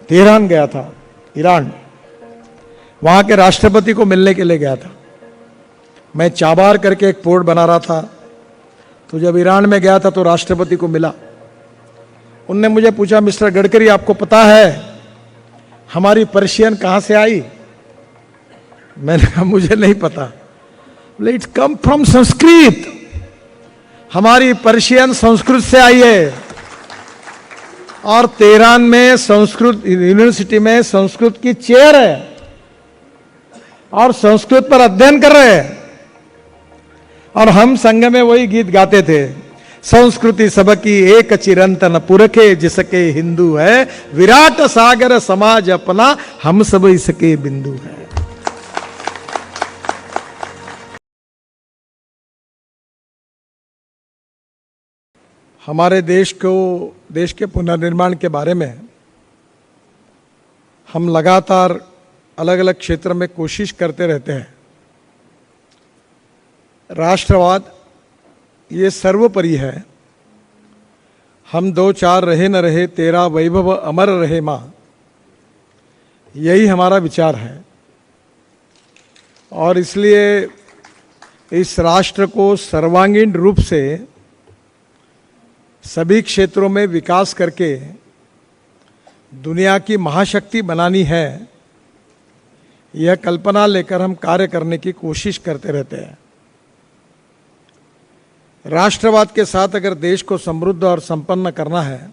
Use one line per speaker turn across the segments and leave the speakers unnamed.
Tehran गया था, Iran. वहां के राष्ट्रपति को मिलने के लिए गया था। मैं चाबार करके एक पोर्ट बना रहा था, तो जब ईरान में गया था तो राष्ट्रपति को मिला। उनने मुझे पूछा, मिस्टर गडकरी आपको पता है हमारी पर्शियन कहां से आई? मैंने कहा मुझे नहीं पता। बोले इट्स कम फ्रॉम संस्कृत, हमारी पर्शियन संस्कृत से आई है। और तेहरान में संस्कृत यूनिवर्सिटी में संस्कृत की चेयर है और संस्कृत पर अध्ययन कर रहे हैं। और हम संघ में वही गीत गाते थे, संस्कृति सबकी एक चिरंतन पुरखे, जिसके हिंदू है विराट सागर समाज अपना, हम सब इसके बिंदु है। हमारे देश के पुनर्निर्माण के बारे में हम लगातार अलग अलग क्षेत्र में कोशिश करते रहते हैं। राष्ट्रवाद ये सर्वोपरि है। हम दो चार रहे न रहे, तेरा वैभव अमर रहे माँ, यही हमारा विचार है। और इसलिए इस राष्ट्र को सर्वांगीण रूप से सभी क्षेत्रों में विकास करके दुनिया की महाशक्ति बनानी है, यह कल्पना लेकर हम कार्य करने की कोशिश करते रहते हैं। राष्ट्रवाद के साथ अगर देश को समृद्ध और संपन्न करना है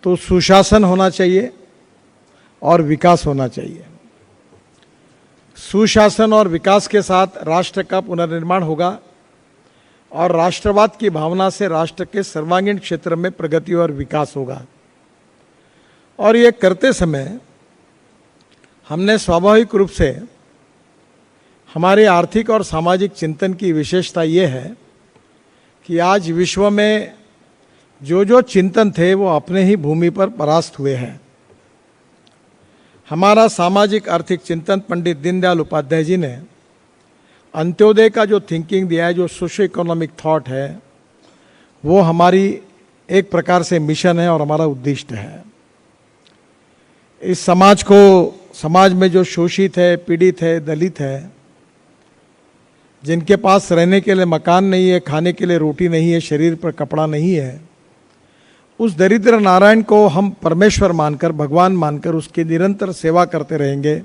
तो सुशासन होना चाहिए और विकास होना चाहिए। सुशासन और विकास के साथ राष्ट्र का पुनर्निर्माण होगा और राष्ट्रवाद की भावना से राष्ट्र के सर्वांगीण क्षेत्र में प्रगति और विकास होगा। और ये करते समय हमने स्वाभाविक रूप से हमारे आर्थिक और सामाजिक चिंतन की विशेषता ये है कि आज विश्व में जो जो चिंतन थे वो अपने ही भूमि पर परास्त हुए हैं। हमारा सामाजिक आर्थिक चिंतन पंडित दीनदयाल उपाध्याय जी ने अंत्योदय का जो थिंकिंग दिया है, जो सोशो इकोनॉमिक थॉट है, वो हमारी एक प्रकार से मिशन है और हमारा उद्दिष्ट है। इस समाज में जो शोषित है, पीड़ित है, दलित है, जिनके पास रहने के लिए मकान नहीं है, खाने के लिए रोटी नहीं है, शरीर पर कपड़ा नहीं है, उस दरिद्र नारायण को हम परमेश्वर मानकर, भगवान मानकर उसकी निरंतर सेवा करते रहेंगे।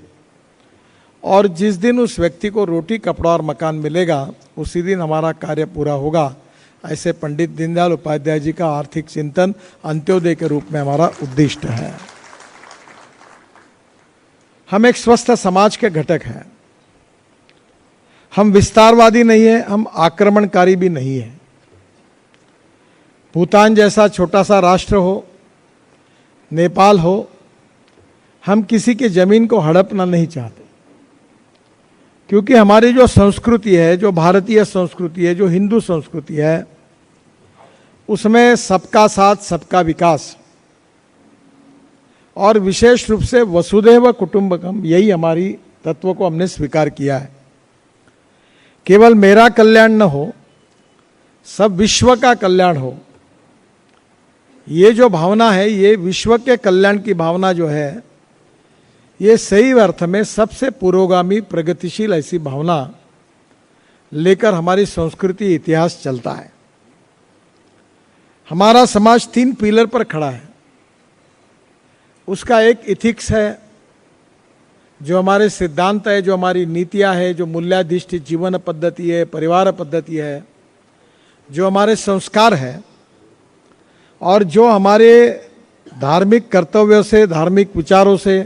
और जिस दिन उस व्यक्ति को रोटी, कपड़ा और मकान मिलेगा, उसी दिन हमारा कार्य पूरा होगा। ऐसे पंडित दीनदयाल उपाध्याय जी का आर्थिक चिंतन अंत्योदय के रूप में हमारा उद्दिष्ट है। हम एक स्वस्थ समाज के घटक हैं। हम विस्तारवादी नहीं है, हम आक्रमणकारी भी नहीं है। भूटान जैसा छोटा सा राष्ट्र हो, नेपाल हो, हम किसी की जमीन को हड़पना नहीं चाहते, क्योंकि हमारी जो संस्कृति है, जो भारतीय संस्कृति है, जो हिंदू संस्कृति है, उसमें सबका साथ, सबका विकास और विशेष रूप से वसुधैव कुटुंबकम, यही हमारी तत्व को हमने स्वीकार किया है। केवल मेरा कल्याण न हो, सब विश्व का कल्याण हो, ये जो भावना है, ये विश्व के कल्याण की भावना जो है, ये सही अर्थ में सबसे पुरोगामी, प्रगतिशील ऐसी भावना लेकर हमारी संस्कृति, इतिहास चलता है। हमारा समाज 3 पिलर पर खड़ा है। उसका एक इथिक्स है, जो हमारे सिद्धांत है, जो हमारी नीतियां है, जो मूल्याधिष्ठित जीवन पद्धति है, परिवार पद्धति है, जो हमारे संस्कार है और जो हमारे धार्मिक कर्तव्यों से, धार्मिक विचारों से,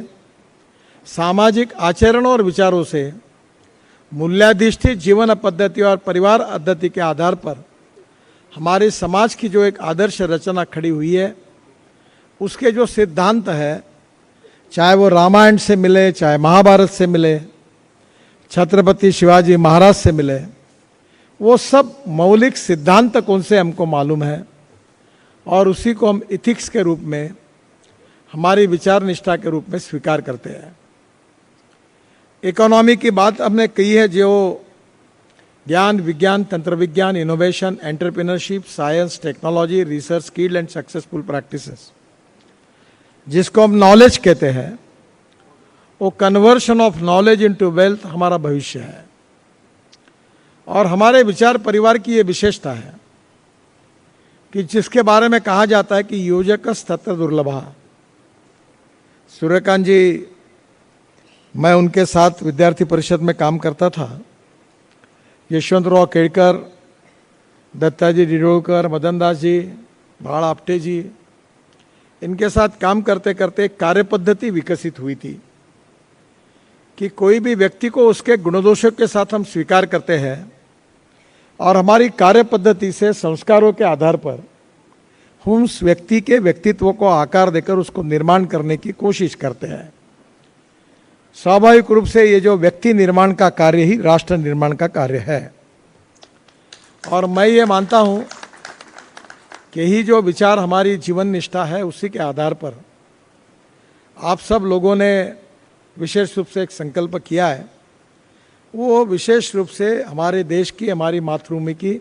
सामाजिक आचरण और विचारों से, मूल्याधिष्ठित जीवन पद्धति और परिवार पद्धति के आधार पर हमारे समाज की जो एक आदर्श रचना खड़ी हुई है, उसके जो सिद्धांत है, चाहे वो रामायण से मिले, चाहे महाभारत से मिले, छत्रपति शिवाजी महाराज से मिले, वो सब मौलिक सिद्धांत कौन से हमको मालूम है और उसी को हम इथिक्स के रूप में, हमारी विचार निष्ठा के रूप में स्वीकार करते हैं। इकोनॉमी की बात हमने कही है, जो ज्ञान, विज्ञान, तंत्र विज्ञान, innovation, entrepreneurship, science, technology, research, skill and successful practices, जिसको हम नॉलेज कहते हैं, वो conversion of knowledge into wealth हमारा भविष्य है। और हमारे विचार परिवार की ये विशेषता है कि जिसके बारे में कहा जाता है कि योजकस तत्र दुर्लभा। सूर्यकांत जी, मैं उनके साथ विद्यार्थी परिषद में काम करता था। यशवंतराव केड़कर, दत्ताजी डिडोलकर, मदन दास जी, भाड़ आपटे जी, इनके साथ काम करते करते एक कार्य पद्धति विकसित हुई थी कि कोई भी व्यक्ति को उसके गुणदोषों के साथ हम स्वीकार करते हैं और हमारी कार्य पद्धति से संस्कारों के आधार पर हम उस व्यक्ति के व्यक्तित्व को आकार देकर उसको निर्माण करने की कोशिश करते हैं। स्वाभाविक रूप से ये जो व्यक्ति निर्माण का कार्य ही राष्ट्र निर्माण का कार्य है। और मैं ये मानता हूँ कि ही जो विचार हमारी जीवन निष्ठा है, उसी के आधार पर आप सब लोगों ने विशेष रूप से एक संकल्प किया है। वो विशेष रूप से हमारे देश की, हमारी मातृभूमि की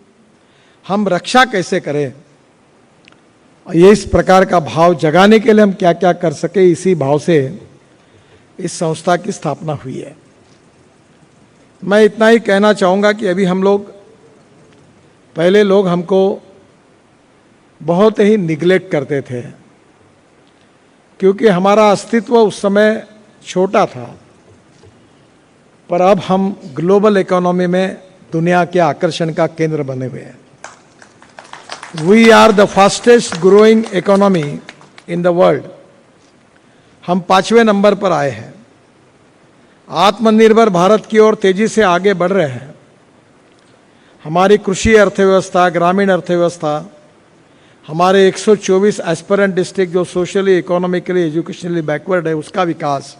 हम रक्षा कैसे करें, ये इस प्रकार का भाव जगाने के लिए हम क्या क्या कर सके, इसी भाव से इस संस्था की स्थापना हुई है। मैं इतना ही कहना चाहूँगा कि अभी हम लोग, पहले लोग हमको बहुत ही निगलेक्ट करते थे क्योंकि हमारा अस्तित्व उस समय छोटा था, पर अब हम ग्लोबल इकोनॉमी में दुनिया के आकर्षण का केंद्र बने हुए हैं। We are the fastest growing economy in the world. हम 5वें नंबर पर आए हैं। आत्मनिर्भर भारत की ओर तेजी से आगे बढ़ रहे हैं। हमारी कृषि अर्थव्यवस्था, ग्रामीण अर्थव्यवस्था, हमारे 124 एस्पिरेंट डिस्ट्रिक्ट जो सोशली, इकोनॉमिकली, एजुकेशनली बैकवर्ड है, उसका विकास,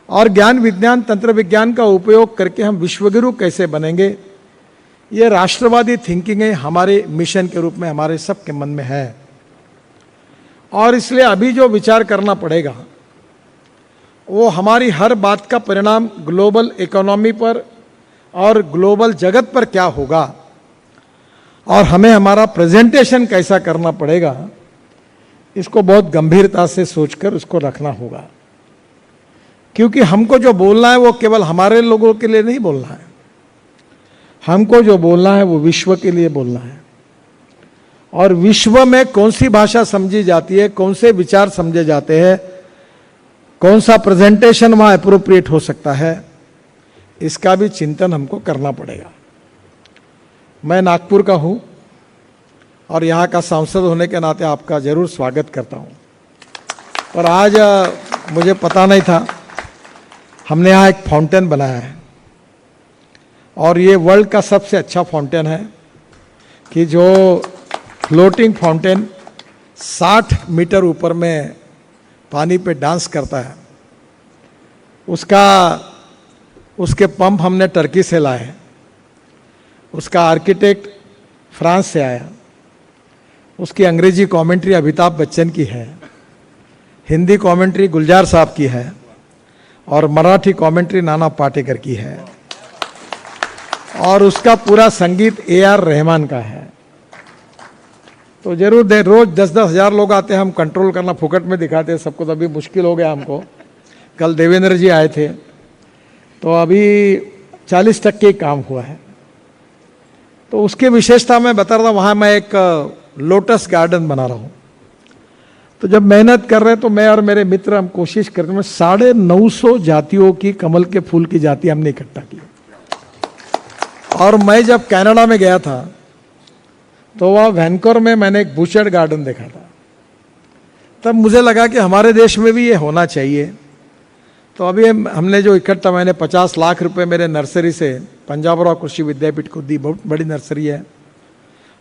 और ज्ञान विज्ञान तंत्र विज्ञान का उपयोग करके हम विश्वगुरु कैसे बनेंगे, ये राष्ट्रवादी थिंकिंग है हमारे मिशन के रूप में हमारे सबके मन में है। और इसलिए अभी जो विचार करना पड़ेगा वो हमारी हर बात का परिणाम ग्लोबल इकोनॉमी पर और ग्लोबल जगत पर क्या होगा, और हमें हमारा प्रेजेंटेशन कैसा करना पड़ेगा, इसको बहुत गंभीरता से सोचकर उसको रखना होगा। क्योंकि हमको जो बोलना है वो केवल हमारे लोगों के लिए नहीं बोलना है, हमको जो बोलना है वो विश्व के लिए बोलना है। और विश्व में कौन सी भाषा समझी जाती है, कौन से विचार समझे जाते हैं, कौन सा प्रेजेंटेशन वहाँ एप्रोप्रिएट हो सकता है, इसका भी चिंतन हमको करना पड़ेगा। मैं नागपुर का हूँ और यहाँ का सांसद होने के नाते आपका जरूर स्वागत करता हूँ। पर आज मुझे पता नहीं था, हमने यहाँ एक फाउंटेन बनाया है और ये वर्ल्ड का सबसे अच्छा फाउंटेन है कि जो फ्लोटिंग फाउंटेन 60 मीटर ऊपर में पानी पे डांस करता है। उसके पंप हमने टर्की से लाए, उसका आर्किटेक्ट फ्रांस से आया, उसकी अंग्रेजी कमेंट्री अमिताभ बच्चन की है, हिंदी कमेंट्री गुलजार साहब की है और मराठी कमेंट्री नाना पाटेकर की है, और उसका पूरा संगीत AR रहमान का है। तो जरूर रोज 10-10 हज़ार लोग आते हैं, हम कंट्रोल करना फुकट में दिखाते हैं सबको, तो अभी मुश्किल हो गया हमको। कल देवेंद्र जी आए थे तो अभी 40% काम हुआ है। तो उसकी विशेषता मैं बता रहा था, वहाँ मैं एक लोटस गार्डन बना रहा हूँ। तो जब मेहनत कर रहे हैं तो मैं और मेरे मित्र हम कोशिश करते हैं, 950 जातियों की कमल के फूल की जाति हमने इकट्ठा की। और मैं जब कनाडा में गया था तो वहाँ वैनकूवर में मैंने एक बुशर्ड गार्डन देखा था। तब मुझे लगा कि हमारे देश में भी ये होना चाहिए। तो अभी हमने जो इकट्ठा, मैंने 50 लाख रुपए मेरे नर्सरी से पंजाबराव कृषि विद्यापीठ को दी, बहुत बड़ी नर्सरी है,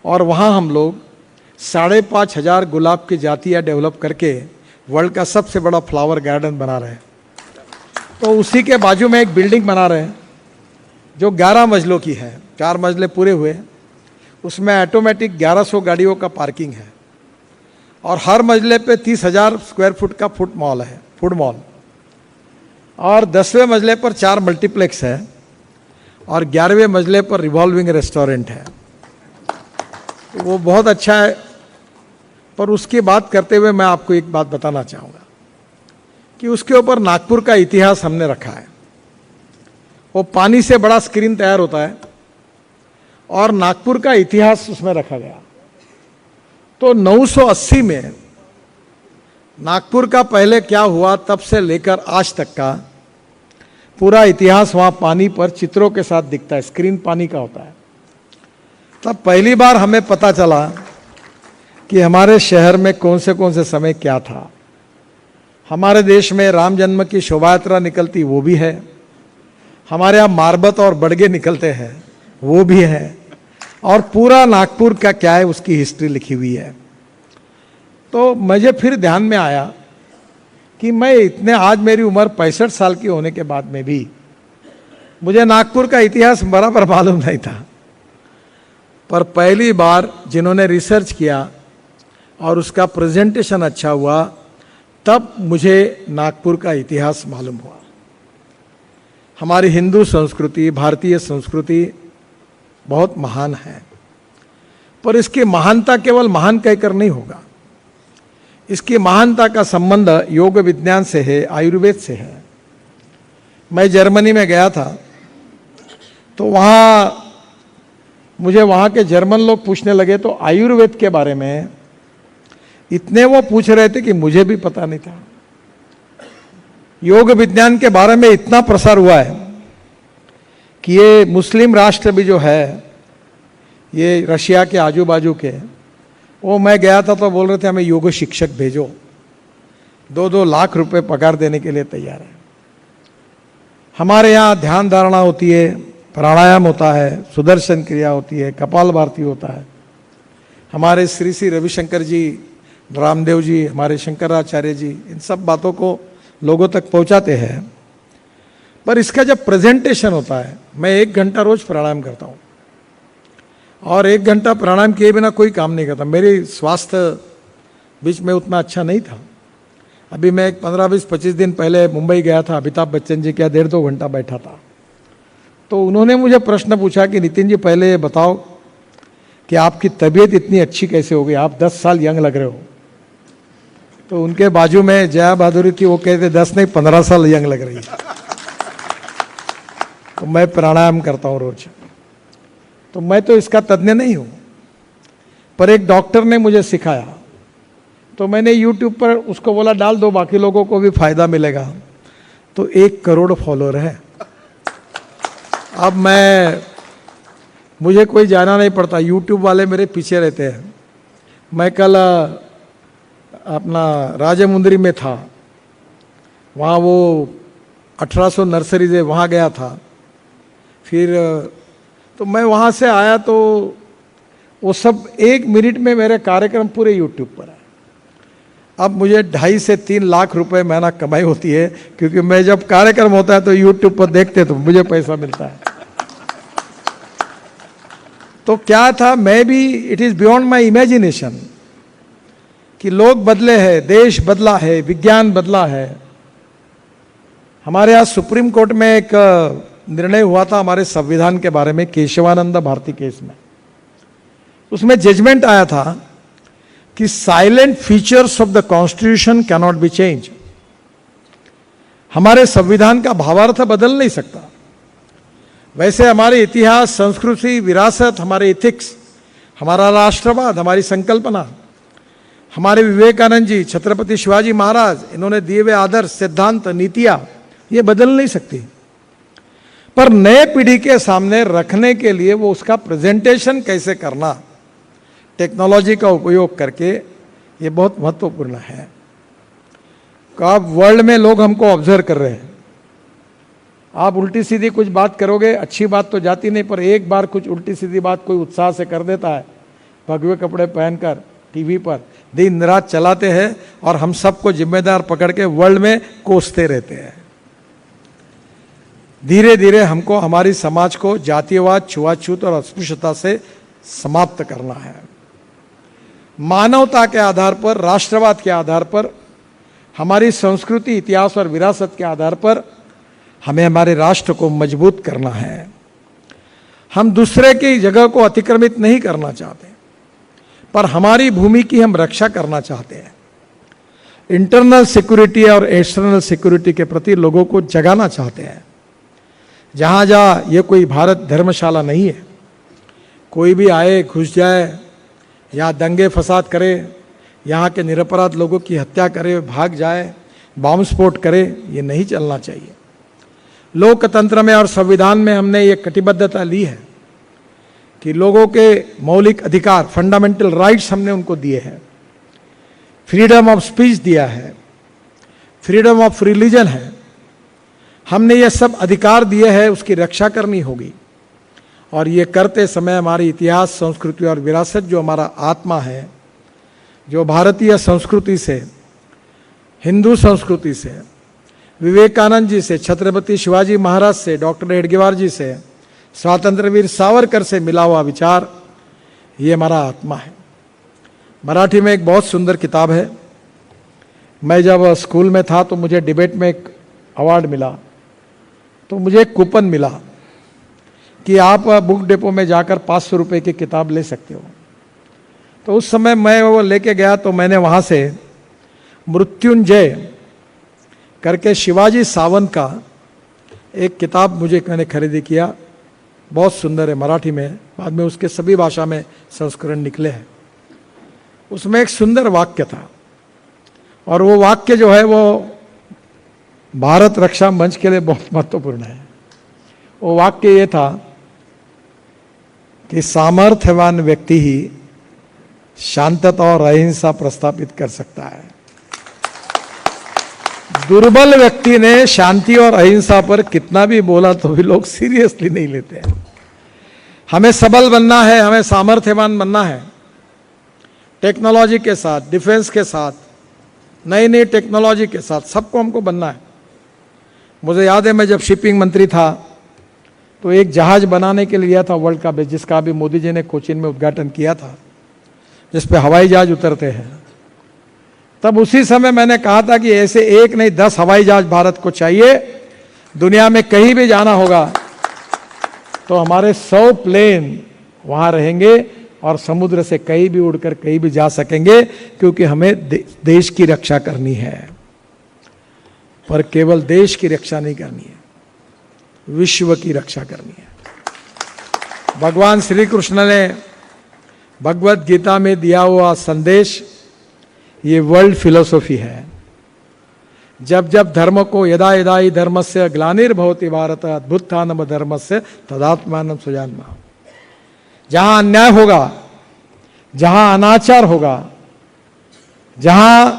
और वहाँ हम लोग 5,500 गुलाब की जातियाँ डेवलप करके वर्ल्ड का सबसे बड़ा फ्लावर गार्डन बना रहे हैं। तो उसी के बाजू में एक बिल्डिंग बना रहे हैं जो 11 मंजिलों की है, 4 मंजिले पूरे हुए। उसमें ऑटोमेटिक 1100 गाड़ियों का पार्किंग है और हर मंजिले पे 30,000 स्क्वायर फुट का फूड मॉल, और 10वें मंजिले पर 4 मल्टीप्लेक्स है और 11वें मंजिले पर रिवॉल्विंग रेस्टोरेंट है। वो बहुत अच्छा है। पर उसकी बात करते हुए मैं आपको एक बात बताना चाहूँगा। कि उसके ऊपर नागपुर का इतिहास हमने रखा है। वो पानी से बड़ा स्क्रीन तैयार होता है और नागपुर का इतिहास उसमें रखा गया। तो 980 में नागपुर का पहले क्या हुआ तब से लेकर आज तक का पूरा इतिहास वहाँ पानी पर चित्रों के साथ दिखता है, स्क्रीन पानी का होता है। तब पहली बार हमें पता चला कि हमारे शहर में कौन से समय क्या था। हमारे देश में राम जन्म की शोभा यात्रा निकलती वो भी है, हमारे यहाँ मारबत और बड़गे निकलते हैं वो भी है, और पूरा नागपुर का क्या है उसकी हिस्ट्री लिखी हुई है। तो मुझे फिर ध्यान में आया कि मैं इतने, आज मेरी उम्र 65 साल की होने के बाद में भी मुझे नागपुर का इतिहास बराबर मालूम नहीं था। पर पहली बार जिन्होंने रिसर्च किया और उसका प्रेजेंटेशन अच्छा हुआ तब मुझे नागपुर का इतिहास मालूम हुआ। हमारी हिंदू संस्कृति, भारतीय संस्कृति बहुत महान है, पर इसकी महानता केवल महान कहकर नहीं होगा। इसकी महानता का संबंध योग विज्ञान से है, आयुर्वेद से है। मैं जर्मनी में गया था तो वहाँ मुझे वहाँ के जर्मन लोग पूछने लगे तो आयुर्वेद के बारे में इतने वो पूछ रहे थे कि मुझे भी पता नहीं था। योग विज्ञान के बारे में इतना प्रसार हुआ है कि ये मुस्लिम राष्ट्र भी जो है, ये रशिया के आजू बाजू के, वो मैं गया था तो बोल रहे थे हमें योग शिक्षक भेजो, 2-2 लाख रुपए पगार देने के लिए तैयार है। हमारे यहाँ ध्यान धारणा होती है, प्राणायाम होता है, सुदर्शन क्रिया होती है, कपाल भारती होता है। हमारे श्री श्री रविशंकर जी, रामदेव जी, हमारे शंकराचार्य जी इन सब बातों को लोगों तक पहुंचाते हैं। पर इसका जब प्रेजेंटेशन होता है, मैं 1 घंटा रोज प्राणायाम करता हूँ और 1 घंटा प्राणायाम किए बिना कोई काम नहीं करता। मेरी स्वास्थ्य बीच में उतना अच्छा नहीं था। अभी मैं 15-20-25 दिन पहले मुंबई गया था, अमिताभ बच्चन जी के 1.5-2 घंटा बैठा था। तो उन्होंने मुझे प्रश्न पूछा कि नितिन जी पहले बताओ कि आपकी तबीयत इतनी अच्छी कैसे हो गई, आप 10 साल यंग लग रहे हो। तो उनके बाजू में जया बहादुरी थी, वो कहते 10 नहीं 15 साल यंग लग रही है। तो मैं प्राणायाम करता हूँ रोज। तो मैं तो इसका तज्ञ नहीं हूँ, पर एक डॉक्टर ने मुझे सिखाया। तो मैंने YouTube पर उसको बोला डाल दो, बाकी लोगों को भी फायदा मिलेगा। तो 1 करोड़ फॉलोअर है। अब मुझे कोई जाना नहीं पड़ता, YouTube वाले मेरे पीछे रहते हैं। मैं कल अपना राजमुंदरी में था, वहाँ वो 1800 नर्सरीज है, वहाँ गया था। फिर तो मैं वहाँ से आया तो वो सब 1 मिनट में मेरे कार्यक्रम पूरे YouTube पर है। अब मुझे 2.5 से 3 लाख रुपए महीना कमाई होती है, क्योंकि मैं जब कार्यक्रम होता है तो YouTube पर देखते तो मुझे पैसा मिलता है। तो क्या था, मैं भी, it is beyond my imagination कि लोग बदले हैं, देश बदला है, विज्ञान बदला है। हमारे यहाँ सुप्रीम कोर्ट में एक निर्णय हुआ था हमारे संविधान के बारे में, केशवानंद भारती केस में। उसमें जजमेंट आया था कि salient features of the constitution can not be change. हमारे संविधान का भावार्थ बदल नहीं सकता। वैसे हमारे इतिहास, संस्कृति, विरासत, हमारे एथिक्स, हमारा राष्ट्रवाद, हमारी संकल्पना, हमारे विवेकानंद जी, छत्रपति शिवाजी महाराज, इन्होंने दिए हुए आदर्श, सिद्धांत, नीतियां, ये बदल नहीं सकती। पर नए पीढ़ी के सामने रखने के लिए वो उसका प्रेजेंटेशन कैसे करना, टेक्नोलॉजी का उपयोग करके, ये बहुत महत्वपूर्ण है। अब वर्ल्ड में लोग हमको ऑब्जर्व कर रहे हैं। आप उल्टी सीधी कुछ बात करोगे, अच्छी बात तो जाती नहीं, पर एक बार कुछ उल्टी सीधी बात कोई उत्साह से कर देता है, भगवे कपड़े पहनकर टीवी पर दिन रात चलाते हैं और हम सबको जिम्मेदार पकड़ के वर्ल्ड में कोसते रहते हैं। धीरे धीरे हमको हमारी समाज को जातीयवाद, छुआछूत और अस्पृश्यता से समाप्त करना है। मानवता के आधार पर, राष्ट्रवाद के आधार पर, हमारी संस्कृति, इतिहास और विरासत के आधार पर हमें हमारे राष्ट्र को मजबूत करना है। हम दूसरे की जगह को अतिक्रमित नहीं करना चाहते, पर हमारी भूमि की हम रक्षा करना चाहते हैं। इंटरनल सिक्योरिटी और एक्सटर्नल सिक्योरिटी के प्रति लोगों को जगाना चाहते हैं। जहाँ जहाँ ये कोई भारत धर्मशाला नहीं है, कोई भी आए घुस जाए, यहाँ दंगे फसाद करे, यहाँ के निरपराध लोगों की हत्या करे, भाग जाए, बॉम्ब स्फोट करे, ये नहीं चलना चाहिए। लोकतंत्र में और संविधान में हमने ये कटिबद्धता ली है कि लोगों के मौलिक अधिकार, फंडामेंटल राइट्स हमने उनको दिए हैं। फ्रीडम ऑफ स्पीच दिया है, फ्रीडम ऑफ रिलीजन है, हमने ये सब अधिकार दिए हैं, उसकी रक्षा करनी होगी। और ये करते समय हमारी इतिहास, संस्कृति और विरासत, जो हमारा आत्मा है, जो भारतीय संस्कृति से, हिंदू संस्कृति से, विवेकानंद जी से, छत्रपति शिवाजी महाराज से, डॉक्टर हेडगेवार जी से, स्वतंत्र वीर सावरकर से मिला हुआ विचार, ये हमारा आत्मा है। मराठी में एक बहुत सुंदर किताब है। मैं जब स्कूल में था तो मुझे डिबेट में एक अवार्ड मिला, तो मुझे एक कूपन मिला कि आप बुक डिपो में जाकर 500 रुपये की किताब ले सकते हो। तो उस समय मैं वो लेके गया, तो मैंने वहाँ से मृत्युंजय करके शिवाजी सावंत का एक किताब मैंने खरीदी किया। बहुत सुंदर है, मराठी में, बाद में उसके सभी भाषा में संस्करण निकले हैं। उसमें एक सुंदर वाक्य था, और वो वाक्य जो है वो भारत रक्षा मंच के लिए बहुत महत्वपूर्ण है। वो वाक्य ये था कि सामर्थ्यवान व्यक्ति ही शांतता और अहिंसा प्रस्थापित कर सकता है। दुर्बल व्यक्ति ने शांति और अहिंसा पर कितना भी बोला तो भी लोग सीरियसली नहीं लेते हैं। हमें सबल बनना है, हमें सामर्थ्यवान बनना है। टेक्नोलॉजी के साथ, डिफेंस के साथ, नई नई टेक्नोलॉजी के साथ सबको हमको बनना है। मुझे याद है, मैं जब शिपिंग मंत्री था तो एक जहाज बनाने के लिए गया था वर्ल्ड का, जिसका अभी मोदी जी ने कोचीन में उद्घाटन किया था, जिस पे हवाई जहाज उतरते हैं। तब उसी समय मैंने कहा था कि ऐसे एक नहीं 10 हवाई जहाज भारत को चाहिए। दुनिया में कहीं भी जाना होगा तो हमारे 100 प्लेन वहाँ रहेंगे और समुद्र से कहीं भी उड़कर कहीं भी जा सकेंगे, क्योंकि हमें देश की रक्षा करनी है। पर केवल देश की रक्षा नहीं करनी है, विश्व की रक्षा करनी है। भगवान श्री कृष्ण ने भगवत गीता में दिया हुआ संदेश ये वर्ल्ड फिलोसॉफी है। जब जब धर्म को यदा यदा ही धर्मस्य ग्लानिर्भवति भारत अद्भुत्थानम धर्मस्य तदात्मानं सृजाम्यहम्। जहां अन्याय होगा, जहां अनाचार होगा, जहां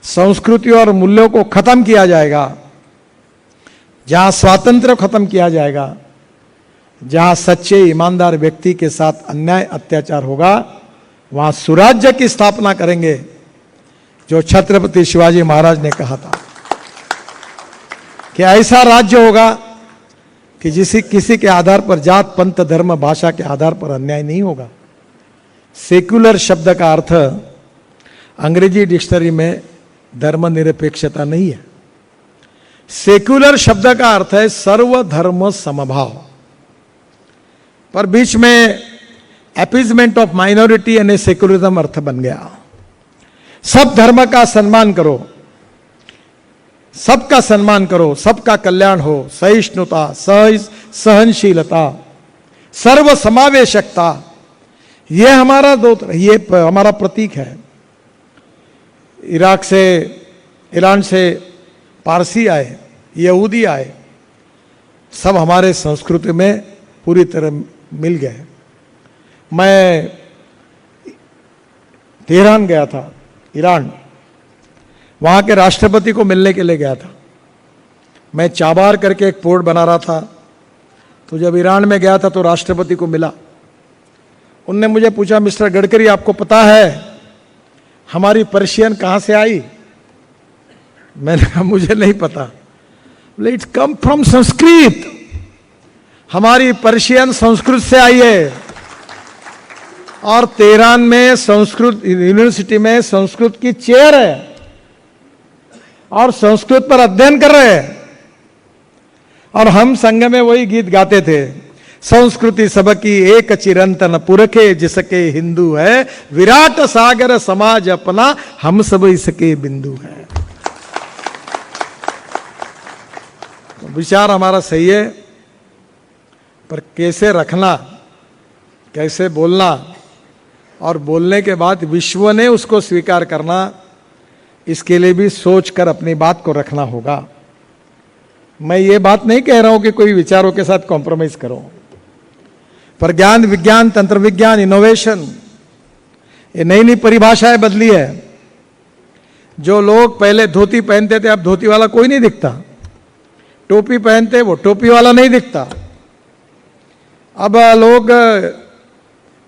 संस्कृति और मूल्यों को खत्म किया जाएगा, जहां स्वातंत्र्य खत्म किया जाएगा, जहां सच्चे ईमानदार व्यक्ति के साथ अन्याय अत्याचार होगा, वहां सुराज्य की स्थापना करेंगे, जो छत्रपति शिवाजी महाराज ने कहा था कि ऐसा राज्य होगा कि किसी के आधार पर, जात पंथ धर्म भाषा के आधार पर अन्याय नहीं होगा। सेक्युलर शब्द का अर्थ अंग्रेजी डिक्शनरी में धर्मनिरपेक्षता नहीं है। सेक्युलर शब्द का अर्थ है सर्वधर्म समभाव, पर बीच में अपीजमेंट ऑफ माइनॉरिटी यानी सेक्युलरिज्म अर्थ बन गया। सब धर्म का सम्मान करो, सबका सम्मान करो, सबका कल्याण हो, सहिष्णुता, सहनशीलता, सर्व समावेशकता, ये हमारा ये हमारा प्रतीक है। इराक से, ईरान से पारसी आए, यहूदी आए, सब हमारे संस्कृति में पूरी तरह मिल गए। मैं तेहरान गया था, ईरान, वहाँ के राष्ट्रपति को मिलने के लिए गया था। मैं चाबार करके एक पोर्ट बना रहा था, तो जब ईरान में गया था तो राष्ट्रपति को मिला। उनने मुझे पूछा, मिस्टर गडकरी आपको पता है हमारी पर्शियन कहाँ से आई? मैंने कहा मुझे नहीं पता। बोले इट कम फ्रॉम संस्कृत, हमारी पर्शियन संस्कृत से आई है। और तेहरान में संस्कृत यूनिवर्सिटी में संस्कृत की चेयर है और संस्कृत पर अध्ययन कर रहे हैं। और हम संघ में वही गीत गाते थे, संस्कृति सबकी एक चिरंतन पुरखे, जिसके हिंदू है विराट सागर समाज अपना, हम सब इसके बिंदु है। विचार हमारा सही है, पर कैसे रखना, कैसे बोलना, और बोलने के बाद विश्व ने उसको स्वीकार करना, इसके लिए भी सोच कर अपनी बात को रखना होगा। मैं ये बात नहीं कह रहा हूं कि कोई विचारों के साथ कॉम्प्रोमाइज करो, पर ज्ञान, विज्ञान, तंत्र विज्ञान, इनोवेशन, ये नई नई परिभाषाएं बदली है। जो लोग पहले धोती पहनते थे, अब धोती वाला कोई नहीं दिखता। टोपी पहनते, वो टोपी वाला नहीं दिखता। अब लोग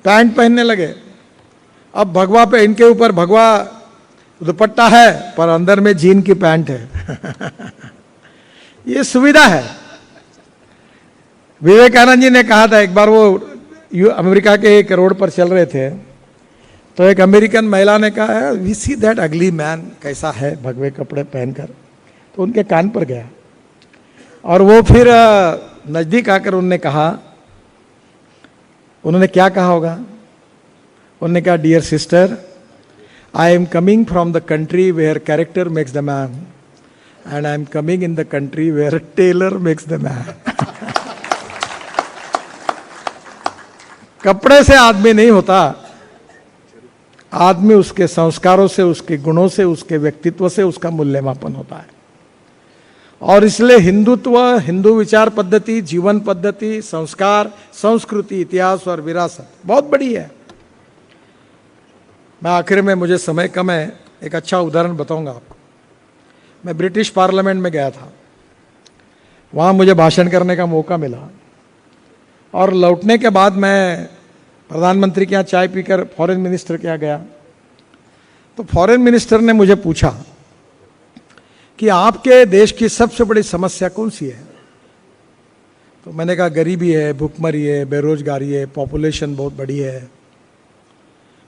पैंट पहनने लगे। अब भगवा पे, इनके ऊपर भगवा दुपट्टा है, पर अंदर में जीन की पैंट है। ये सुविधा है। विवेकानंद जी ने कहा था एक बार, वो अमेरिका के एक रोड पर चल रहे थे, तो एक अमेरिकन महिला ने कहा, वी सी दैट अगली मैन, कैसा है भगवे कपड़े पहनकर। तो उनके कान पर गया, और वो फिर नजदीक आकर उन्होंने कहा, उन्होंने क्या कहा होगा? उन्होंने कहा, dear sister, I am coming from the country where character makes the man, and I am coming in the country where tailor makes the man. कपड़े से आदमी नहीं होता, आदमी उसके संस्कारों से, उसके गुणों से, उसके व्यक्तित्व से उसका मूल्यमापन होता है। और इसलिए हिंदुत्व, हिंदू विचार पद्धति, जीवन पद्धति, संस्कार, संस्कृति, इतिहास और विरासत बहुत बड़ी है। मैं आखिर में, मुझे समय कम है, एक अच्छा उदाहरण बताऊंगा आपको। मैं ब्रिटिश पार्लियामेंट में गया था, वहाँ मुझे भाषण करने का मौका मिला, और लौटने के बाद मैं प्रधानमंत्री के यहाँ चाय पीकर फॉरेन मिनिस्टर के यहाँ गया। तो फॉरेन मिनिस्टर ने मुझे पूछा कि आपके देश की सबसे बड़ी समस्या कौन सी है? तो मैंने कहा, गरीबी है, भुखमरी है, बेरोजगारी है, पॉपुलेशन बहुत बड़ी है।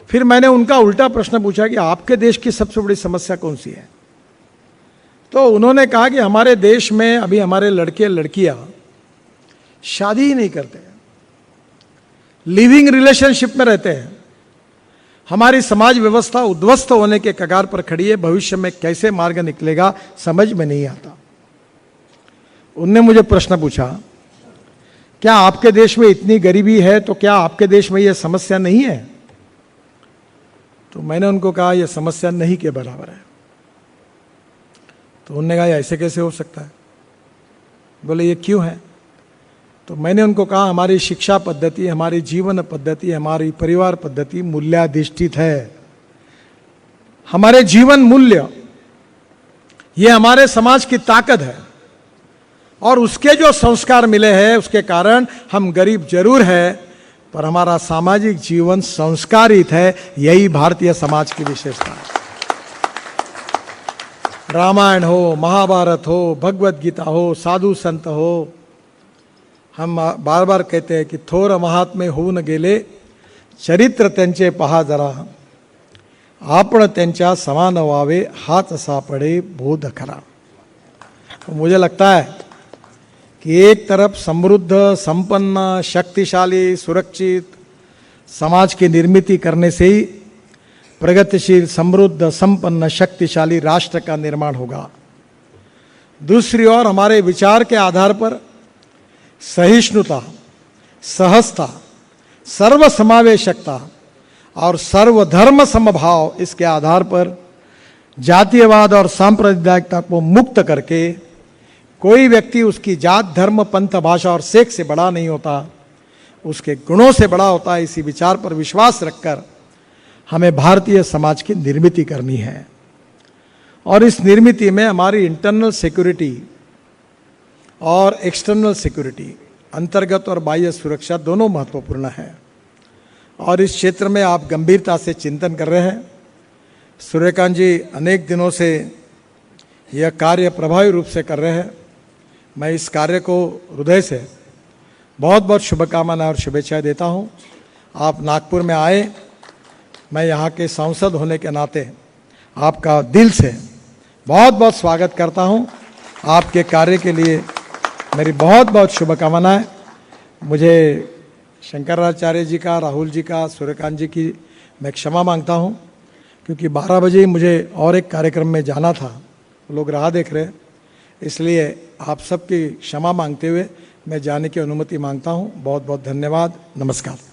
फिर मैंने उनका उल्टा प्रश्न पूछा कि आपके देश की सबसे बड़ी समस्या कौन सी है? तो उन्होंने कहा कि हमारे देश में अभी हमारे लड़के लड़कियां शादी ही नहीं करते, लिविंग रिलेशनशिप में रहते हैं। हमारी समाज व्यवस्था उद्ध्वस्त होने के कगार पर खड़ी है, भविष्य में कैसे मार्ग निकलेगा समझ में नहीं आता। उनने मुझे प्रश्न पूछा, क्या आपके देश में इतनी गरीबी है, तो क्या आपके देश में यह समस्या नहीं है? तो मैंने उनको कहा, यह समस्या नहीं के बराबर है। तो उन्होंने कहा, ऐसे कैसे हो सकता है? बोले, ये क्यों है? तो मैंने उनको कहा, हमारी शिक्षा पद्धति, हमारी जीवन पद्धति, हमारी परिवार पद्धति मूल्याधिष्ठित है। हमारे जीवन मूल्य, ये हमारे समाज की ताकत है, और उसके जो संस्कार मिले हैं उसके कारण हम गरीब जरूर है, पर हमारा सामाजिक जीवन संस्कारित है। यही भारतीय समाज की विशेषता है। रामायण हो, महाभारत हो, भगवत गीता हो, साधु संत हो, हम बार बार कहते हैं की थोर महात्मे होऊन गेले, चरित्र त्यांचे पहा जरा, आपण त्यांच्या समान व्हावे, हाच सापडे बोध खरा। तो मुझे लगता है कि एक तरफ समृद्ध, संपन्न, शक्तिशाली, सुरक्षित समाज की निर्मित करने से ही प्रगतिशील, समृद्ध, संपन्न, शक्तिशाली राष्ट्र का निर्माण होगा। दूसरी ओर हमारे विचार के आधार पर सहिष्णुता, सहजता, सर्वसमावेशकता और सर्वधर्म समभाव, इसके आधार पर जातीयवाद और सांप्रदायिकता को मुक्त करके कोई व्यक्ति उसकी जात, धर्म, पंथ, भाषा और सेक्स से बड़ा नहीं होता, उसके गुणों से बड़ा होता है। इसी विचार पर विश्वास रखकर हमें भारतीय समाज की निर्मित करनी है, और इस निर्मित में हमारी इंटरनल सिक्योरिटी और एक्सटर्नल सिक्योरिटी, अंतर्गत और बाह्य सुरक्षा दोनों महत्वपूर्ण है। और इस क्षेत्र में आप गंभीरता से चिंतन कर रहे हैं। सूर्यकांत जी अनेक दिनों से यह कार्य प्रभावी रूप से कर रहे हैं। मैं इस कार्य को हृदय से बहुत बहुत शुभकामनाएं और शुभेच्छाएं देता हूं। आप नागपुर में आए, मैं यहाँ के सांसद होने के नाते आपका दिल से बहुत बहुत स्वागत करता हूं। आपके कार्य के लिए मेरी बहुत बहुत शुभकामनाएं। मुझे शंकराचार्य जी का, राहुल जी का, सूर्यकांत जी की मैं क्षमा मांगता हूँ, क्योंकि 12 बजे ही मुझे और एक कार्यक्रम में जाना था, लोग राह देख रहे हैं। इसलिए आप सबकी क्षमा मांगते हुए मैं जाने की अनुमति मांगता हूँ। बहुत बहुत धन्यवाद। नमस्कार।